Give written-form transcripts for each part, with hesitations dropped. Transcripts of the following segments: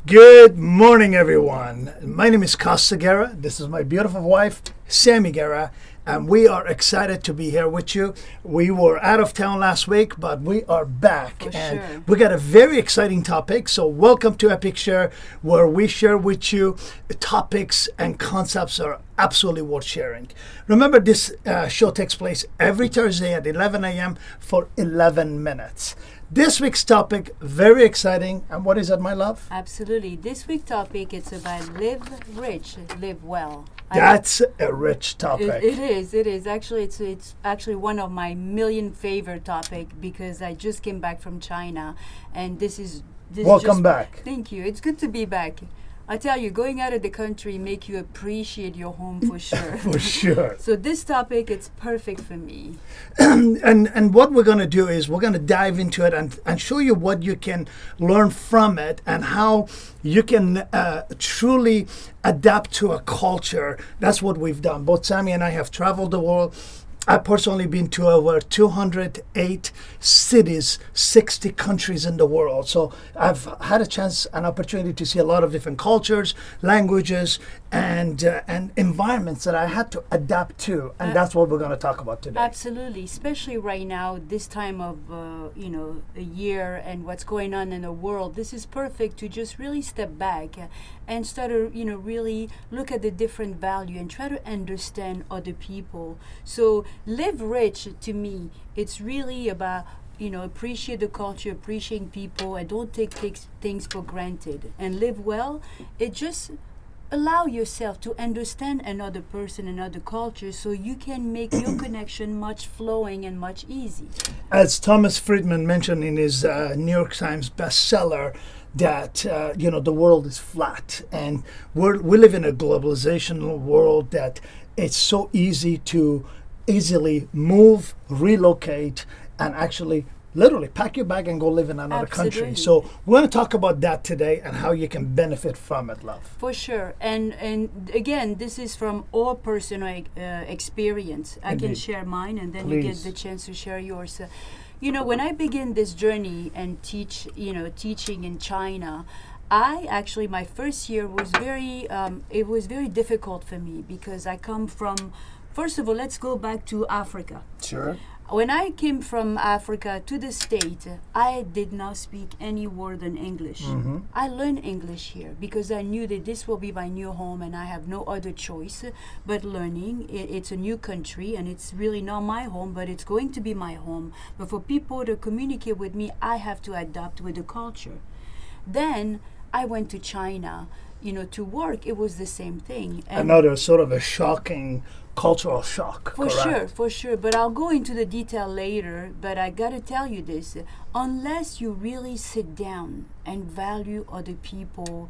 Good morning, everyone. My name is Kosta Gara. This is my beautiful wife, Sammy Gara, and we are excited to be here with you. We were out of town last week, but we are back, and we got a very exciting topic. So welcome to Epic Share, where we share with you topics and concepts that are absolutely worth sharing. Remember, this show takes place every Thursday at 11 a.m. for 11 minutes. This week's topic, very exciting. And what is it, my love? Absolutely. This week's topic, it's about live rich, live well. That's a rich topic. It is. Actually, it's actually one of my million favorite topic because I just came back from China, and this Welcome back. Thank you. It's good to be back. I tell you, going out of the country make you appreciate your home for sure. For sure. So this topic, it's perfect for me. And what we're going to do is we're going to dive into it and show you what you can learn from it and how you can truly adapt to a culture. That's what we've done. Both Sammy and I have traveled the world. I've personally been to over 208 cities, 60 countries in the world. So I've had a chance, an opportunity to see a lot of different cultures, languages, and environments that I had to adapt to. And that's what we're going to talk about today. Absolutely, especially right now, this time of a year and what's going on in the world. This is perfect to just really step back and start to really look at the different value and try to understand other people. So live rich, to me, it's really about appreciate the culture, appreciating people, and don't take things for granted. And live well, it just allow yourself to understand another person, another culture, so you can make your connection much flowing and much easy. As Thomas Friedman mentioned in his New York Times bestseller, that the world is flat, and we live in a globalization world that it's so easy to easily move, relocate, and actually literally pack your bag and go live in another country. So we're going to talk about that today and how you can benefit from it, love. For sure. And again, this is from our personal experience. I can share mine, and then Please. You get the chance to share yours. When I began this journey and teaching in China, my first year was it was very difficult for me because I come from, first of all, let's go back to Africa. Sure. When I came from Africa to the States, I did not speak any word in English. Mm-hmm. I learned English here because I knew that this will be my new home and I have no other choice but learning. It's a new country and it's really not my home, but it's going to be my home. But for people to communicate with me, I have to adapt with the culture. Then I went to China, to work. It was the same thing. And another sort of a shocking cultural shock. For sure. But I'll go into the detail later. But I got to tell you this. Unless you really sit down and value other people,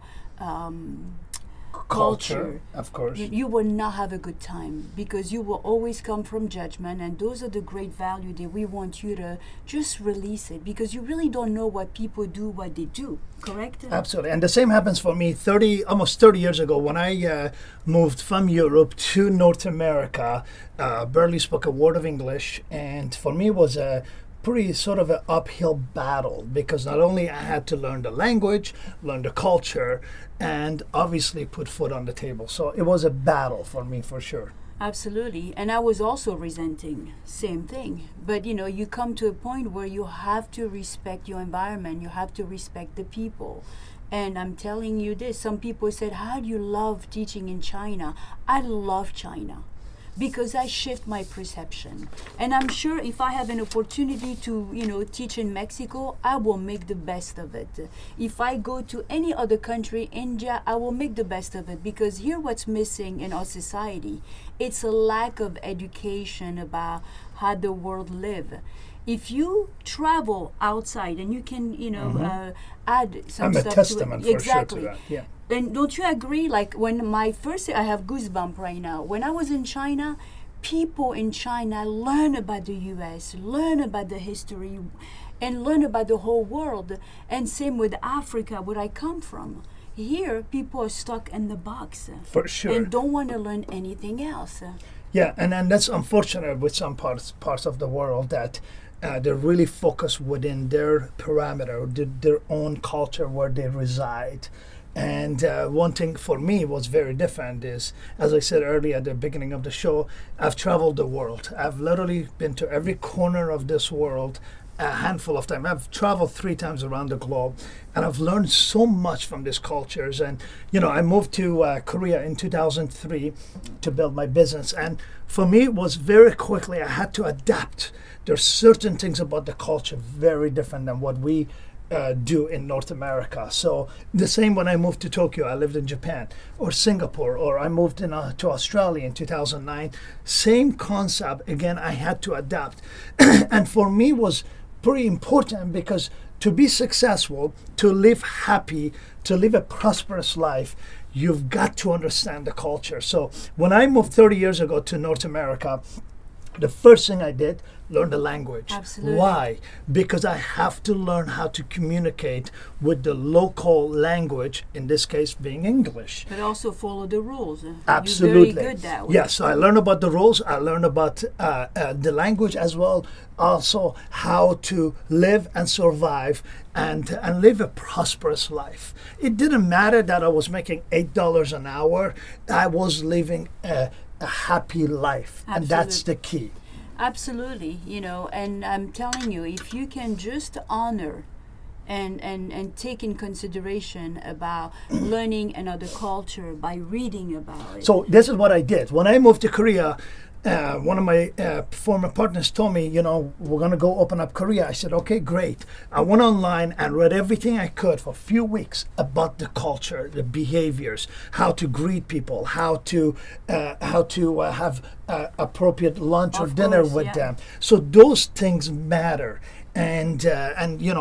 culture, of course, you will not have a good time because you will always come from judgment, and those are the great value that we want you to just release it because you really don't know what people do, what they do. Correct? Absolutely. And the same happens for me almost 30 years ago when I moved from Europe to North America. Barely spoke a word of English, and for me it was a pretty sort of an uphill battle because not only I had to learn the language, learn the culture, and obviously put food on the table. So it was a battle for me, for sure. Absolutely. And I was also resenting same thing. But you come to a point where you have to respect your environment, you have to respect the people. And I'm telling you this, some people said, how do you love teaching in China? I love China because I shift my perception. And I'm sure if I have an opportunity to, teach in Mexico, I will make the best of it. If I go to any other country, India, I will make the best of it because here what's missing in our society, it's a lack of education about how the world live. If you travel outside and you can, add some I'm stuff a testament to it. for Exactly. sure to that. Yeah. And don't you agree? Like when I have goosebumps right now. When I was in China, people in China learn about the U.S., learn about the history, and learn about the whole world. And same with Africa, where I come from. Here, people are stuck in the box. For sure. And don't want to learn anything else. Yeah, and that's unfortunate with some parts of the world that they're really focused within their parameter, their own culture where they reside. And one thing for me was very different is, as I said earlier at the beginning of the show, I've traveled the world. I've literally been to every corner of this world a handful of times. I've traveled 3 times around the globe, and I've learned so much from these cultures. And I moved to Korea in 2003 to build my business, and for me it was very quickly I had to adapt. There's certain things about the culture very different than what we do in North America. So the same when I moved to Tokyo, I lived in Japan or Singapore, or I moved to Australia in 2009. Same concept. Again, I had to adapt. And for me was pretty important, because to be successful, to live happy, to live a prosperous life, you've got to understand the culture. So when I moved 30 years ago to North America, the first thing I did, learn the language. Absolutely. Why? Because I have to learn how to communicate with the local language, in this case being English. But also follow the rules. Absolutely. You're very good that way. Yes, so I learned about the rules. I learned about the language as well. Also, how to live and survive and live a prosperous life. It didn't matter that I was making $8 an hour. I was living a happy life. Absolutely. And that's the key. Absolutely, and I'm telling you, if you can just honor and take in consideration about learning another culture by reading about it. So this is what I did. When I moved to Korea, one of my former partners told me, we're going to go open up Korea. I said, okay, great. I went online and read everything I could for a few weeks about the culture, the behaviors, how to greet people, how to have appropriate lunch or dinner with them. So those things matter. And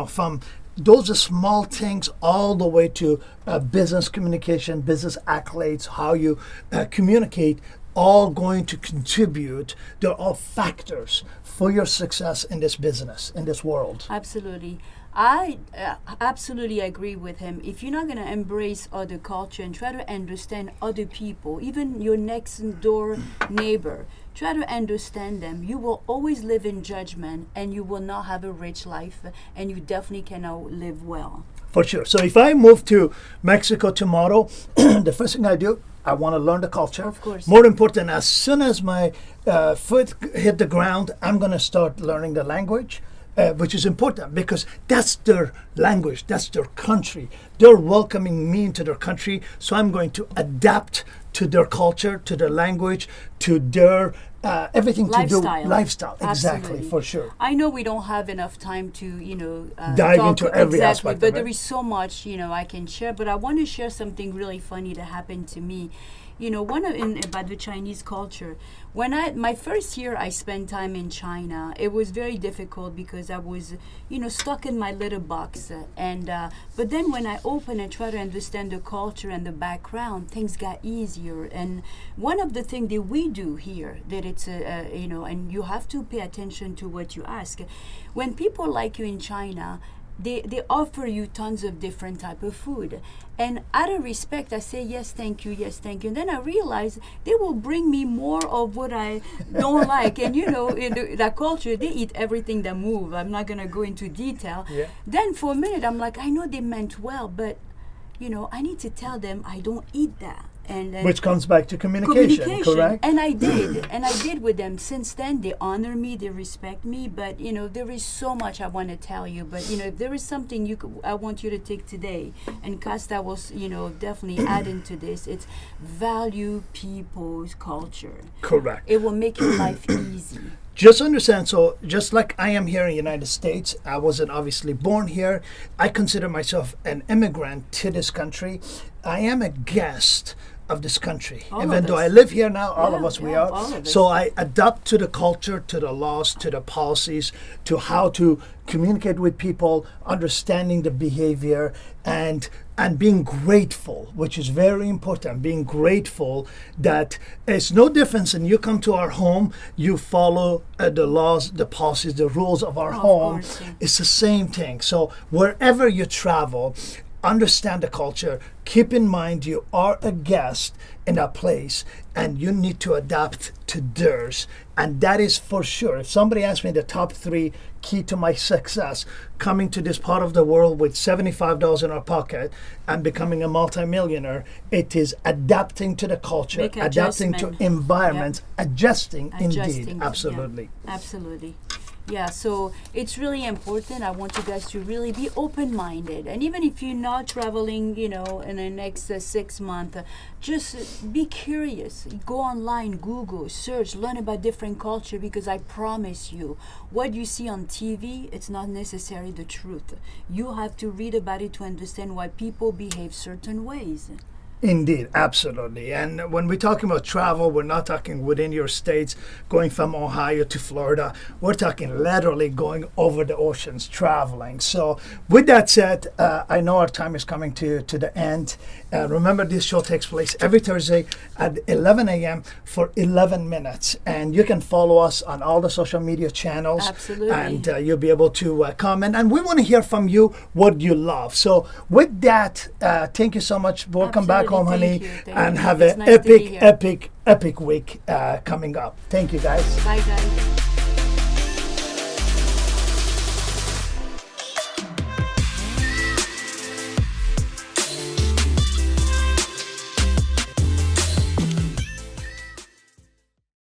from those are small things all the way to business communication, business accolades, how you communicate, all going to contribute. They're all factors for your success in this business, in this world. Absolutely. I absolutely agree with him. If you're not going to embrace other culture and try to understand other people, even your next door neighbor, try to understand them, you will always live in judgment, and you will not have a rich life, and you definitely cannot live well. For sure. So if I move to Mexico tomorrow, the first thing I do, I want to learn the culture. Of course. More important, as soon as my foot hit the ground, I'm going to start learning the language, which is important because that's their language, that's their country. They're welcoming me into their country, so I'm going to adapt to their culture, to their language, to their everything lifestyle. To do lifestyle. Exactly, Absolutely. for sure. I know we don't have enough time to dive talk into every exactly, aspect but of there it. is so much I can share. But I want to share something really funny that happened to me. About the Chinese culture. When my first year I spent time in China, it was very difficult because I was, stuck in my little box. But then when I opened and tried to understand the culture and the background, things got easier. And one of the things that we do here, that it's and you have to pay attention to what you ask. When people like you in China, they offer you tons of different type of food, and out of respect I say yes thank you, and then I realize they will bring me more of what I don't like. And in that culture they eat everything that move. I'm not going to go into detail. Then for a minute I'm like, I know they meant well, but I need to tell them I don't eat that. And Which comes back to communication, correct? And I did with them. Since then, they honor me, they respect me. But there is so much I want to tell you. But if there is something I want you to take today, and Kosta was definitely add into this. It's value people's culture. Correct. It will make your life easy. Just understand, so just like I am here in the United States, I wasn't obviously born here. I consider myself an immigrant to this country. I am a guest of this country. Even though I live here now, all of us, we are. All of us. So I adapt to the culture, to the laws, to the policies, to how to communicate with people, understanding the behavior, and being grateful, which is very important. Being grateful that it's no difference. And you come to our home, you follow the laws, the policies, the rules of our home. Of course, yeah. It's the same thing. So wherever you travel, understand the culture. Keep in mind you are a guest in a place and you need to adapt to theirs. And that is for sure. If somebody asks me the top 3 key to my success, coming to this part of the world with $75 in our pocket and becoming a multimillionaire, it is adapting to the culture, Make adapting to adjustment. environments, adjusting indeed. Adjusting, Absolutely. yeah, absolutely. Yeah, so it's really important. I want you guys to really be open-minded. And even if you're not traveling, in the next 6 months, just be curious. Go online, Google, search, learn about different culture, because I promise you, what you see on TV, it's not necessarily the truth. You have to read about it to understand why people behave certain ways. Indeed, absolutely. And when we're talking about travel, we're not talking within your states, going from Ohio to Florida. We're talking literally going over the oceans, traveling. So with that said, I know our time is coming to the end. Remember, this show takes place every Thursday at 11 a.m. for 11 minutes. And you can follow us on all the social media channels. Absolutely. And you'll be able to comment. And we want to hear from you what you love. So with that, thank you so much. Welcome back home, honey. Thank and you. have It's an nice to be here. epic week coming up. Thank you, guys. Bye, guys.